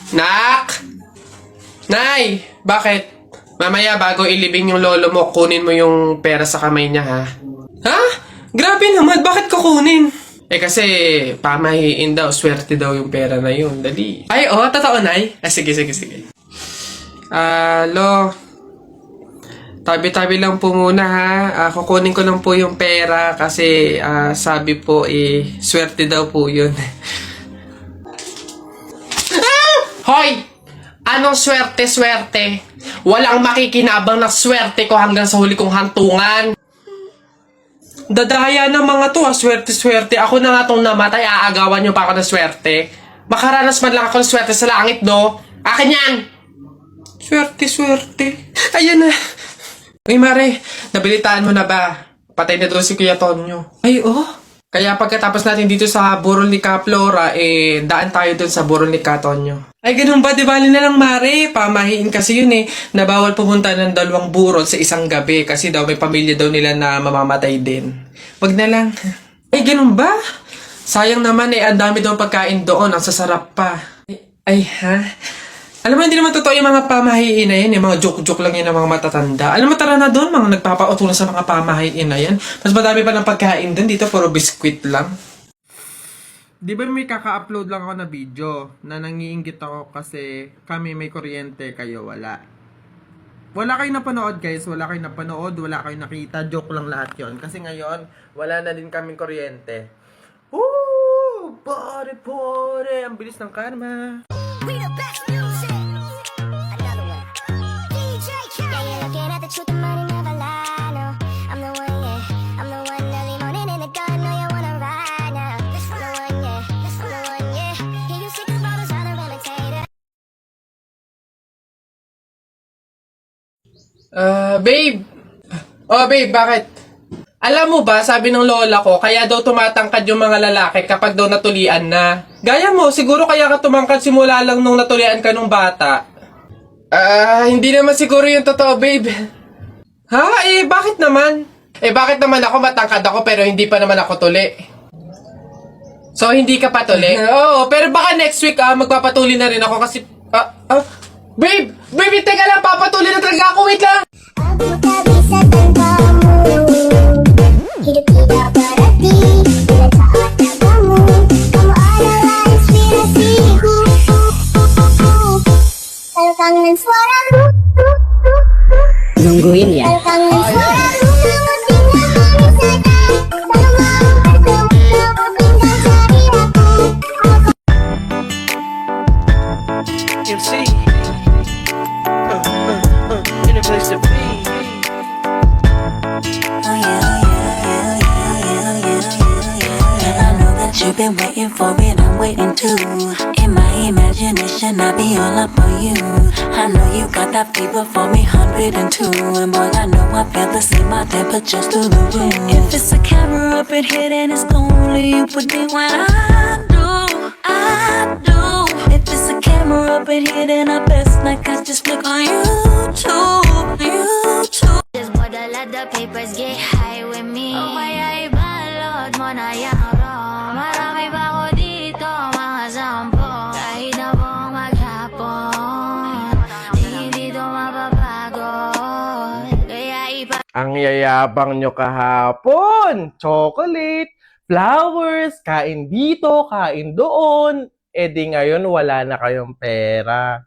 Nak! Nay! Bakit? Mamaya bago ilibing yung lolo mo, kunin mo yung pera sa kamay niya, ha? Ha? Grabe naman, bakit kukunin? Kasi pamahiin daw, swerte daw yung pera na yun. Dali. Ay, totoo, Nay? Sige. Lo, tabi-tabi lang po muna, ha? Kukunin ko lang po yung pera kasi sabi po, swerte daw po yun. Hoy! Anong swerte-swerte? Walang makikinabang na swerte ko hanggang sa huli kong hantungan. Dadaya ng mga to, swerte-swerte. Ako na nga tong namatay, aagawan nyo pa ako ng swerte. Makaranas man lang ako ng swerte sa langit, no? Akin yan! Swerte-swerte. Ayan na. Uy, Mare, nabilitaan mo na ba? Patay na doon si Kuya Tonyo. Ay, Kaya pagkatapos natin dito sa burol ni Ka Flora, daan tayo doon sa burol ni Ka Tonyo. Ay, ganun ba? Di bali na lang, Mare. Pamahiin kasi yun na bawal pumunta ng dalawang burol sa isang gabi kasi daw may pamilya daw nila na mamamatay din. Wag na lang. Ay, ganun ba? Sayang naman ang dami daw pagkain doon. Ang sasarap pa. Ay, ha? Alam mo, hindi naman totoo yung mga pamahiin na yan. Yung mga joke-joke lang yan ng mga matatanda. Alam mo, tara na doon. Mga nagpapautulan sa mga pamahiin na yan. Mas madami pa ng pagkain doon. Dito, puro biskwit lang. Di ba may kaka-upload lang ako na video na nangiinggit ako kasi kami may kuryente, kayo wala. Wala kayong napanood, guys. Wala kayong napanood. Wala kayong nakita. Joke lang lahat yon. Kasi ngayon, wala na din kaming kuryente. Woo! Pare! Ang bilis ng karma. We the best music. Another one. DJ Khaled. Yeah, you're looking at the truth, the money never lie. No, I'm the one, yeah. I'm the one early morning in the gun. No, you wanna ride now. I'm the one, yeah. I'm the one, yeah. Hear you sick about us, other imitator. Babe! Babe, bakit? Alam mo ba, sabi ng lola ko, kaya daw tumatangkad yung mga lalaki kapag daw natulian na. Gaya mo, siguro kaya ka tumangkad simula lang nung natulian ka nung bata. Hindi naman siguro yung totoo, babe. Ha? Bakit naman? Bakit naman ako matangkad ako pero hindi pa naman ako tuli? So, hindi ka patuli? Oo, pero baka next week, magpapatuli na rin ako kasi... Babe! Babe, teka lang, papatuli na talaga ako, wait lang! Aku tak bisa tanpamu. Hidup tidak berarti bila tak ada kamu. Kamu adalah inspirasiku. Kalau kangen suaramu, Nungguin ya. kalau kangen suaramu, namun tinggal manis saja. Kalau mau bertemu, tinggal cari aku. MC in a place to be. I know that you've been waiting for it, I'm waiting too. In my imagination, I'll be all up on you. I know you got that fever for me, 102. And boy, I know I feel the same out there, but just through the roof. If it's a camera up in here, then it's only you with me when I do. If it's a camera up in here, then I best like I just flick on YouTube. Just bottle at the papers, get high with me. O kaya ibalot mo na yung ro. Marami pa ko dito, mga sampo. Kahit na buong maghapon, di hindi to mapapagod. Kaya Ang yayabang nyo kahapon! Chocolate! Flowers! Kain dito, kain doon! Di ngayon wala na kayong pera.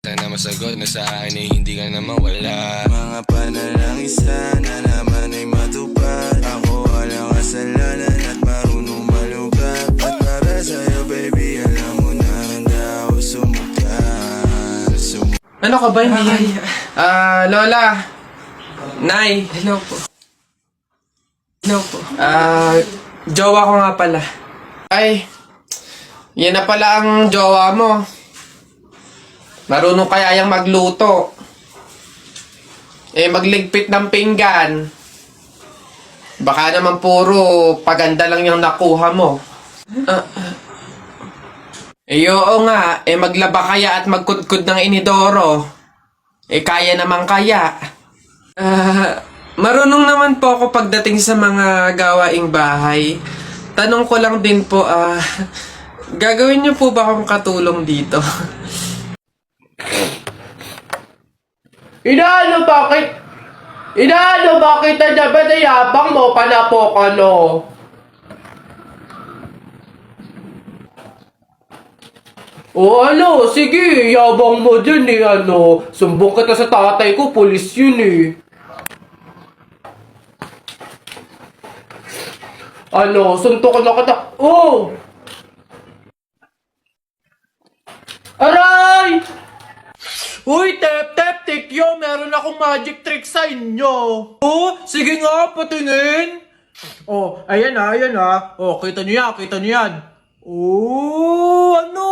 Sana masagot na sa akin ay hindi ka na mawala. Mga panalangin sana naman ay matupad. Ako walang kasalanan at marunong malugad. At para sa'yo baby, alam mo na handa ako sumukat. Ano ka ba? Hindi. Lola. Nay. Hello po. Jowa ko nga pala. Ay, yan na pala ang jowa mo. Marunong kaya yung magluto. Magligpit ng pinggan. Baka naman puro paganda lang yung nakuha mo. Oo nga, maglaba kaya at magkudkud ng inidoro. Kaya naman kaya. Marunong naman po ako pagdating sa mga gawaing bahay. Tanong ko lang din po, Gagawin niyo po ba akong katulong dito? Inaano bakit? Inaano bakit na ba nayabang mo panapok ano? O ano, sige, yabang mo dyan eh, ano. Sumbong kita sa tatay ko, pulis yun eh. Ano, suntok na kita. Oh! Aray! Uy, tep, tikyo, meron akong magic trick sa inyo. Oh, sige nga, patingin. Oh, ayan ah. Oh, kita niyo yan. Oh, ano?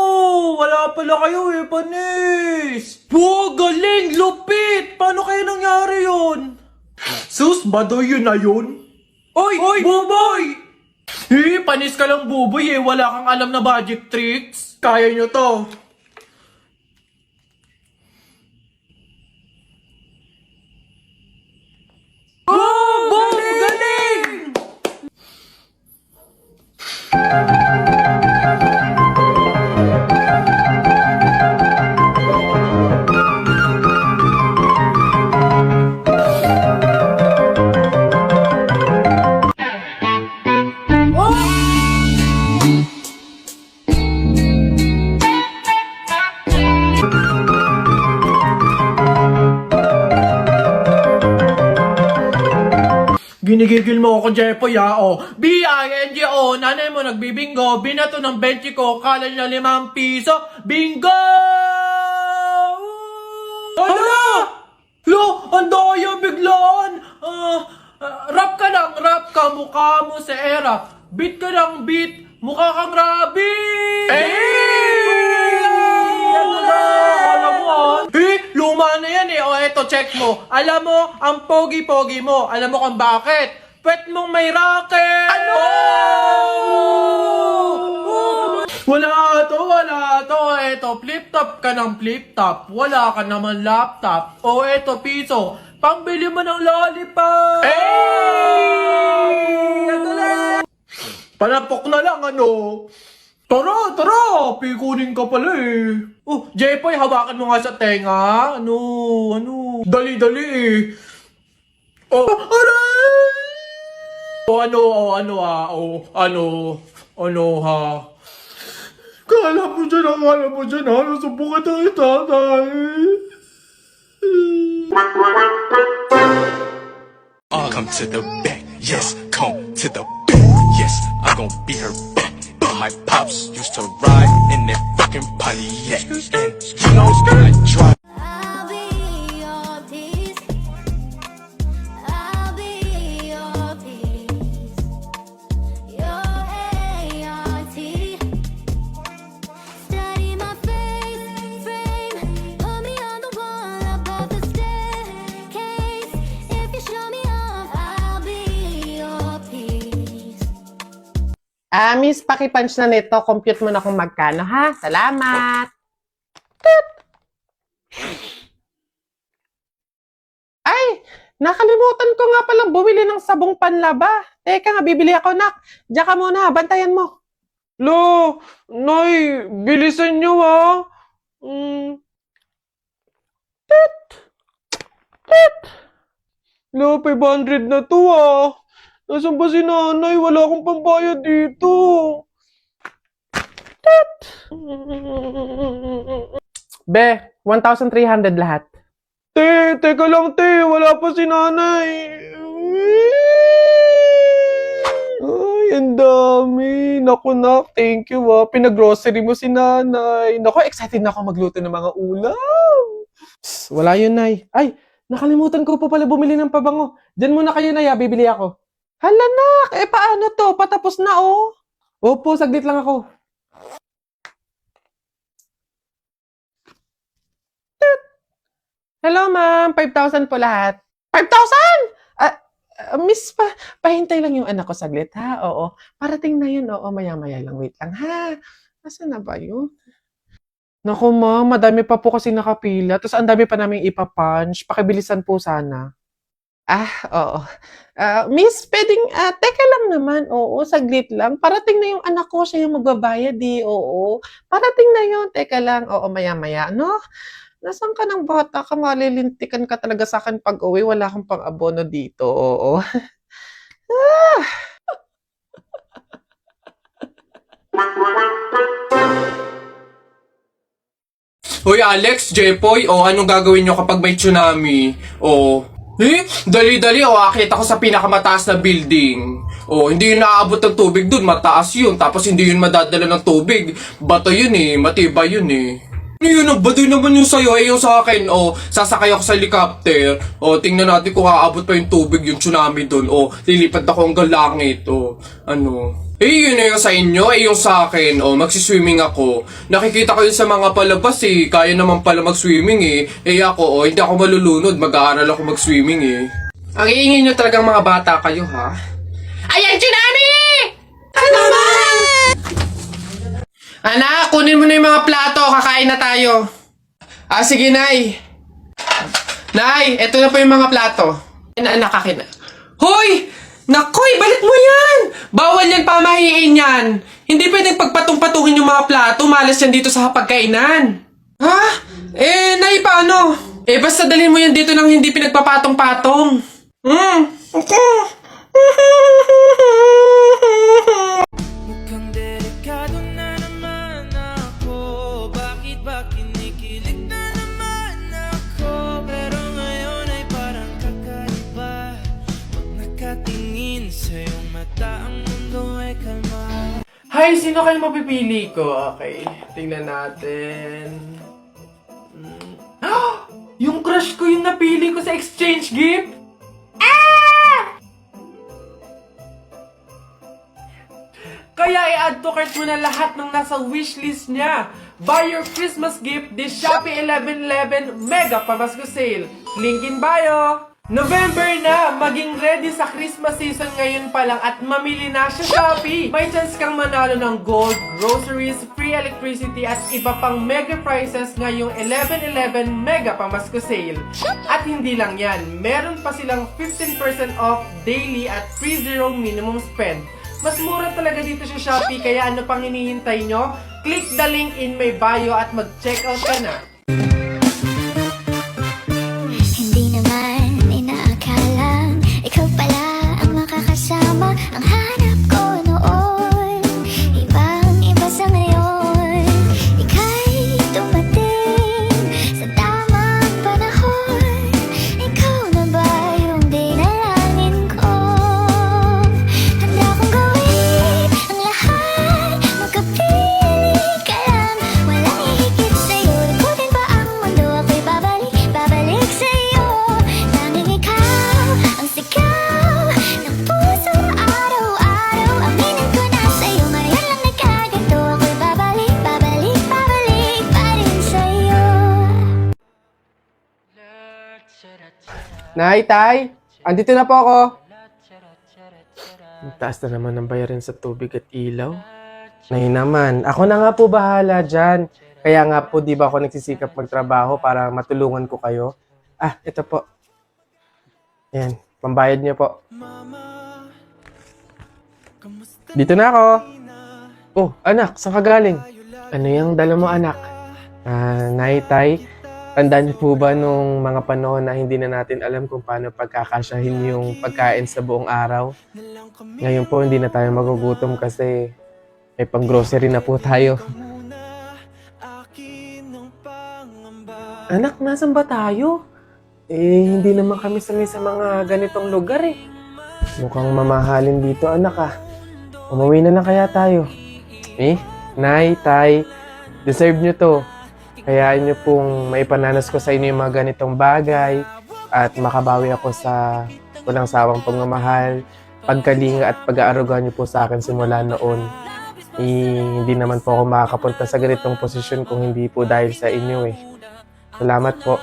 Wala pala kayo eh, panis. Oh, galing, lupit. Paano kaya nangyari yun? Sus, badoy yun na yun? Oy, buboy! Panis ka lang, buboy eh. Wala kang alam na magic tricks. Kaya nyo to. Oh, galing! Ginigigil mo ako, Jepoy, O. B-I-N-G-O, nanay mo nagbibingo, binato ng benchi ko, kala niya 5 piso, bingo! Ano? Lo, ang daya biglaan! Rap ka, mukha mo sa era. Beat ka ng beat, mukha kang rabbit! Alam mo, luma na yan eh. O eto, check mo. Alam mo, ang pogi-pogi mo. Alam mo kung bakit? Pwet mong may racket! Ano? Wala to. Eto, flip-top ka ng flip-top. Wala ka naman laptop. O eto, piso. Pangbili mo ng lollipop! Panapok na lang, ano? Tara! Pikunin ka pala eh. Oh, Jepoy, hawakan mo nga sa tenga. Ano? Dali eh. Oh, aray! Ano ha? Kala mo dyan ha? Nasubukan tayo tatay. Come to the back, yes, come to the back, yes, I'm gon' be her back. My pops used to ride in that fucking Pontiac, and you know I drive. I'll be your peace. I'll be your peace. Your ART. Study my face frame. Put me on the wall above the staircase. If you show me off, I'll be your peace. Miss, pakipunch na nito. Compute mo na kung magkano, ha? Salamat! Toot! Ay! Nakalimutan ko nga palang bumili ng sabong panlaba. Teka nga, bibili ako, nak. Diyan ka muna, bantayan mo. Lo, Nay, bilisan nyo, ha? Toot! Toot! Lo, 500 na to, ah. Nasaan ba si nanay? Wala akong pambayad dito. Tat! Be, 1,300 lahat. Teka lang, wala pa si nanay. Ay, ang dami. Naku, nak. Thank you, ah. Pinag-grocery mo si nanay. Naku, excited na ako magluto ng mga ulam. Psst, wala yun, nay. Ay, nakalimutan ko pa pala bumili ng pabango. Diyan muna kayo, nay, bibili ako. Hala, nak! Paano to? Patapos na, oh. Opo, saglit lang ako. Hello, ma'am. 5,000 po lahat. 5,000? Miss, pahintay lang yung anak ko saglit, ha? Oo. Parating na yun, oo. Maya-maya lang. Wait lang, ha? Nasaan na ba yun? Naku, ma'am. Madami pa po kasi nakapila. Tapos ang dami pa namin ipapunch. Pakibilisan po sana. Oo. Miss, pwedeng, teka lang naman. Oo, saglit lang. Parating na yung anak ko. Siya yung magbabayad eh. Oo. Parating na yun. Teka lang. Oo, maya-maya. No? Nasaan ka ng bata ka? Malilintikan ka talaga sa akin pag uwi. Wala akong pang-abono dito. Oo. Hoy Alex, Jepoy, anong gagawin nyo kapag may tsunami? Dali-dali, akit ako sa pinakamataas na building. Hindi yun naaabot ng tubig dun, mataas yun. Tapos hindi yun madadala ng tubig. Bato yun matibay yun Yun, baduy naman yung sa'yo, yung sa akin, sasakay ako sa helicopter. Tingnan natin kung aabot pa yung tubig, yung tsunami dun. Lilipad ako hanggang langit, yun yung sa inyo, yung sa akin, magsiswimming ako. Nakikita ko yun sa mga palabas kaya naman pala mag-swimming ako, hindi ako malulunod, mag-aaral ako mag-swimming Ang iingin nyo talagang mga bata kayo, ha? Ayan, tsunami! Ano ba? Anak, kunin mo na yung mga plato, kakain na tayo. Sige, Nay. Nay, eto na po yung mga plato. Anak, akin na. Hoy! Nakoy, balik mo yan! Bawal yan, pamahiin yan. Hindi pwedeng pagpatong-patungin yung mga plato, malas yan dito sa pagkainan. Ha? Nay, paano? Basta dalhin mo yan dito nang hindi pinagpapatong-patong. Okay. Mukhang delikado na naman ako. Bakit ba kinikilig na naman ako? Pero ngayon ay parang kakaiba. Pag nakatingin sa iyong mata, ang mundo ay kalma. Hi, sino kayo mapipili ko? Okay, tingnan natin. Yung crush ko yung napili ko sa exchange gift. Kaya i-add to cart mo na lahat ng nasa wishlist niya. Buy your Christmas gift this Shopee 11/11 Mega Pamasko Sale. Link in bio. November na! Maging ready sa Christmas season ngayon pa lang at mamili na sa Shopee! May chance kang manalo ng gold, groceries, free electricity at iba pang mega prizes ngayong 11/11 Mega Pamasko Sale. At hindi lang yan, meron pa silang 15% off daily at free zero minimum spend. Mas mura talaga dito sa Shopee, kaya ano pang hinihintay nyo? Click the link in my bio at mag-checkout ka na. Hindi naman inaakalang ikaw pala ang makakasama. Ang hanap ko noon, ibang-iba sa ngayon. Ika'y dumating sa tamang panahon. Ikaw na ba yung dinalangin ko? Handa kong gawin ang lahat, magkapili ka lang. Walang hihigit sa'yo, likutin pa ang mundo. Ako'y babalik sa'yo. Tanging ikaw ang sigaw ng puso araw-araw. Aminin ko na sa'yo, ngayon lang nagkaganto. Ako'y babalik pa rin sa'yo. Nay, Tay, andito na po ako. Ang taas na naman ng bayarin sa tubig at ilaw. Nay naman, ako na nga po bahala dyan. Kaya nga po, di ba ako nagsisikap magtrabaho para matulungan ko kayo? Ito po. Ayan, pambayad niyo po. Dito na ako. Anak, saan ka galing? Ano yung dala mo, anak? Nay, Tay, tandaan niyo po ba nung mga panahon na hindi na natin alam kung paano pagkakasyahin yung pagkain sa buong araw? Ngayon po, hindi na tayo magugutom kasi may pang-grocery na po tayo. Anak, nasan ba tayo? Hindi naman kami sanay sa mga ganitong lugar Mukhang mamahalin dito, anak Umuwi na lang kaya tayo. Nay, Tay, deserve nyo to. Hayaan nyo pong maipananas ko sa inyo yung mga ganitong bagay at makabawi ako sa walang sawang pagmamahal, pagkalinga at pag-aaruga nyo po sa akin simula noon. Hindi naman po ako makakapunta sa ganitong posisyon kung hindi po dahil sa inyo Salamat po.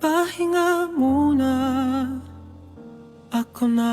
Magpahinga muna. Ako na